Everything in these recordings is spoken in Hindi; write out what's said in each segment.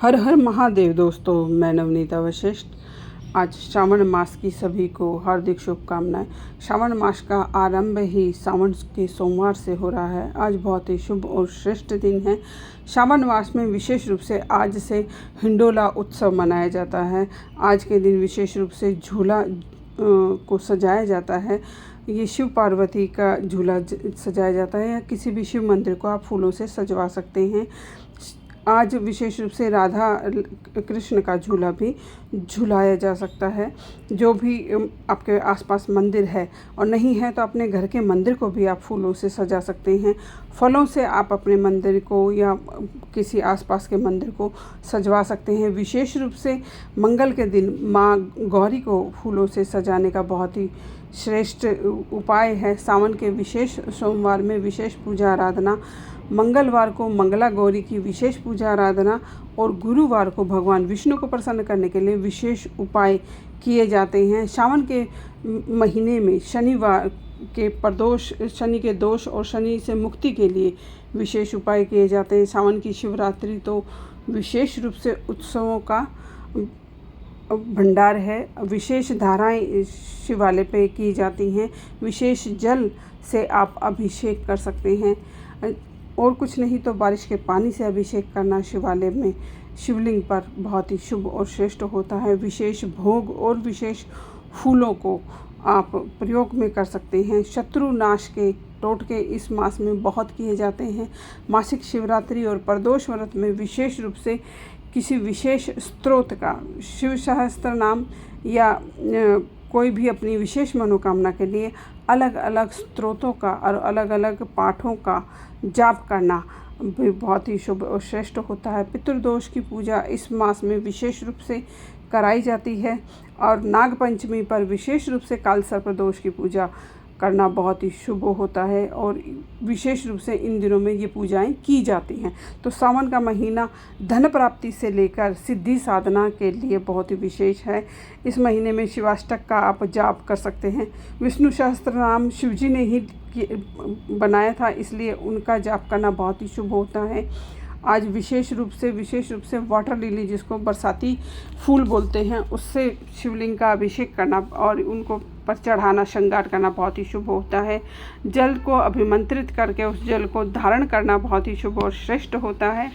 हर हर महादेव दोस्तों, मैं नवनीता वशिष्ठ। आज श्रावण मास की सभी को हार्दिक शुभकामनाएं। श्रावण मास का आरंभ ही सावन के सोमवार से हो रहा है। आज बहुत ही शुभ और श्रेष्ठ दिन है। श्रावण मास में विशेष रूप से आज से हिंडोला उत्सव मनाया जाता है। आज के दिन विशेष रूप से झूला को सजाया जाता है। ये शिव पार्वती का झूला सजाया जाता है, या किसी भी शिव मंदिर को आप फूलों से सजवा सकते हैं। आज विशेष रूप से राधा कृष्ण का झूला भी झुलाया जा सकता है। जो भी आपके आसपास मंदिर है और नहीं है तो अपने घर के मंदिर को भी आप फूलों से सजा सकते हैं। फलों से आप अपने मंदिर को या किसी आसपास के मंदिर को सजवा सकते हैं। विशेष रूप से मंगल के दिन माँ गौरी को फूलों से सजाने का बहुत ही श्रेष्ठ उपाय है। सावन के विशेष सोमवार में विशेष पूजा आराधना, मंगलवार को मंगला गौरी की विशेष पूजा आराधना और गुरुवार को भगवान विष्णु को प्रसन्न करने के लिए विशेष उपाय किए जाते हैं। सावन के महीने में शनिवार के प्रदोष, शनि के दोष और शनि से मुक्ति के लिए विशेष उपाय किए जाते हैं। सावन की शिवरात्रि तो विशेष रूप से उत्सवों का भंडार है। विशेष धाराएं शिवालय पे की जाती हैं। विशेष जल से आप अभिषेक कर सकते हैं, और कुछ नहीं तो बारिश के पानी से अभिषेक करना शिवालय में शिवलिंग पर बहुत ही शुभ और श्रेष्ठ होता है। विशेष भोग और विशेष फूलों को आप प्रयोग में कर सकते हैं। शत्रु नाश के टोटके इस मास में बहुत किए जाते हैं। मासिक शिवरात्रि और प्रदोष व्रत में विशेष रूप से किसी विशेष स्तोत्र का, शिव सहस्त्र नाम या कोई भी अपनी विशेष मनोकामना के लिए अलग अलग स्तोत्रों का और अलग अलग पाठों का जाप करना भी बहुत ही शुभ और श्रेष्ठ होता है। पितृदोष की पूजा इस मास में विशेष रूप से कराई जाती है, और नाग पंचमी पर विशेष रूप से काल सर्पदोष की पूजा करना बहुत ही शुभ होता है, और विशेष रूप से इन दिनों में ये पूजाएं की जाती हैं। तो सावन का महीना धन प्राप्ति से लेकर सिद्धि साधना के लिए बहुत ही विशेष है। इस महीने में शिवाष्टक का आप जाप कर सकते हैं। विष्णु सहस्त्र नाम शिवजी ने ही बनाया था, इसलिए उनका जाप करना बहुत ही शुभ होता है। आज विशेष रूप से वाटर लिली, जिसको बरसाती फूल बोलते हैं, उससे शिवलिंग का अभिषेक करना और उनको पर चढ़ाना, श्रृंगार करना बहुत ही शुभ होता है। जल को अभिमंत्रित करके उस जल को धारण करना बहुत ही शुभ और श्रेष्ठ होता है।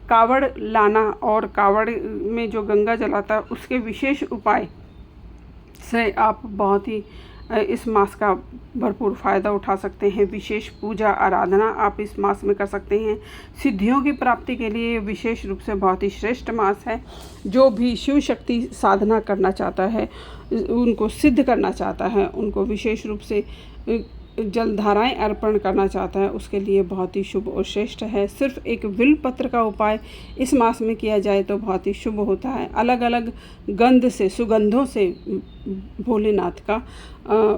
कावड़ लाना और कावड़ में जो गंगा जल आता है उसके विशेष उपाय से आप बहुत ही इस मास का भरपूर फ़ायदा उठा सकते हैं। विशेष पूजा आराधना आप इस मास में कर सकते हैं। सिद्धियों की प्राप्ति के लिए विशेष रूप से बहुत ही श्रेष्ठ मास है। जो भी शिव शक्ति साधना करना चाहता है, उनको सिद्ध करना चाहता है, उनको विशेष रूप से जलधाराएं अर्पण करना चाहता है, उसके लिए बहुत ही शुभ और श्रेष्ठ है। सिर्फ एक बिल्व पत्र का उपाय इस मास में किया जाए तो बहुत ही शुभ होता है। अलग अलग गंध से, सुगंधों से भोलेनाथ का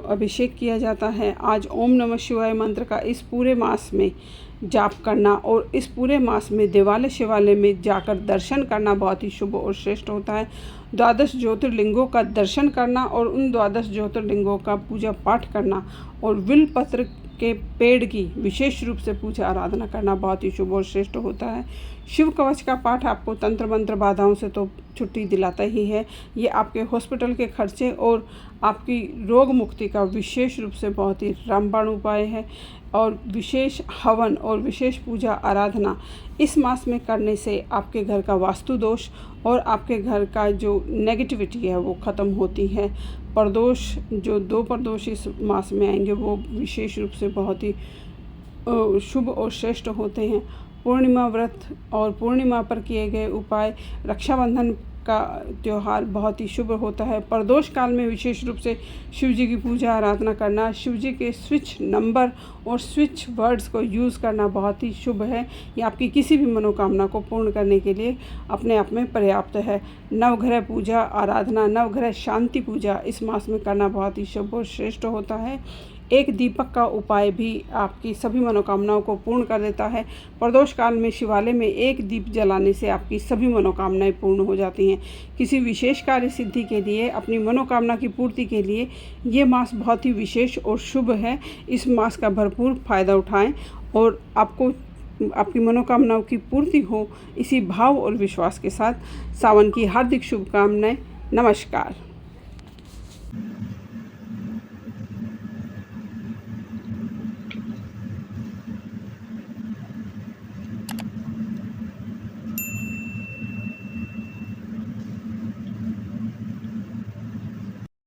अभिषेक किया जाता है। आज ओम नमः शिवाय मंत्र का इस पूरे मास में जाप करना और इस पूरे मास में देवालय शिवालय में जाकर दर्शन करना बहुत ही शुभ और श्रेष्ठ होता है। 12 ज्योतिर्लिंगों का दर्शन करना और उन 12 ज्योतिर्लिंगों का पूजा पाठ करना और बिल्व पत्र के पेड़ की विशेष रूप से पूजा आराधना करना बहुत ही शुभ और श्रेष्ठ होता है। शिव कवच का पाठ आपको तंत्र मंत्र बाधाओं से तो छुट्टी दिलाता ही है। ये आपके हॉस्पिटल के खर्चे और आपकी रोग मुक्ति का विशेष रूप से बहुत ही रामबाण उपाय है। और विशेष हवन और विशेष पूजा आराधना इस मास में करने से आपके घर का वास्तु दोष और आपके घर का जो नेगेटिविटी है वो ख़त्म होती है। प्रदोष, जो 2 प्रदोष इस मास में आएंगे, वो विशेष रूप से बहुत ही शुभ और श्रेष्ठ होते हैं। पूर्णिमा व्रत और पूर्णिमा पर किए गए उपाय, रक्षाबंधन का त्यौहार बहुत ही शुभ होता है। प्रदोष काल में विशेष रूप से शिव जी की पूजा आराधना करना, शिव जी के स्विच नंबर और स्विच वर्ड्स को यूज़ करना बहुत ही शुभ है। ये आपकी किसी भी मनोकामना को पूर्ण करने के लिए अपने आप में पर्याप्त है। नवग्रह पूजा आराधना, नवग्रह शांति पूजा इस मास में करना बहुत ही शुभ और श्रेष्ठ होता है। एक दीपक का उपाय भी आपकी सभी मनोकामनाओं को पूर्ण कर देता है। प्रदोष काल में शिवालय में एक दीप जलाने से आपकी सभी मनोकामनाएं पूर्ण हो जाती हैं। किसी विशेष कार्य सिद्धि के लिए, अपनी मनोकामना की पूर्ति के लिए ये मास बहुत ही विशेष और शुभ है। इस मास का भरपूर फ़ायदा उठाएं और आपको आपकी मनोकामनाओं की पूर्ति हो, इसी भाव और विश्वास के साथ सावन की हार्दिक शुभकामनाएं। नमस्कार।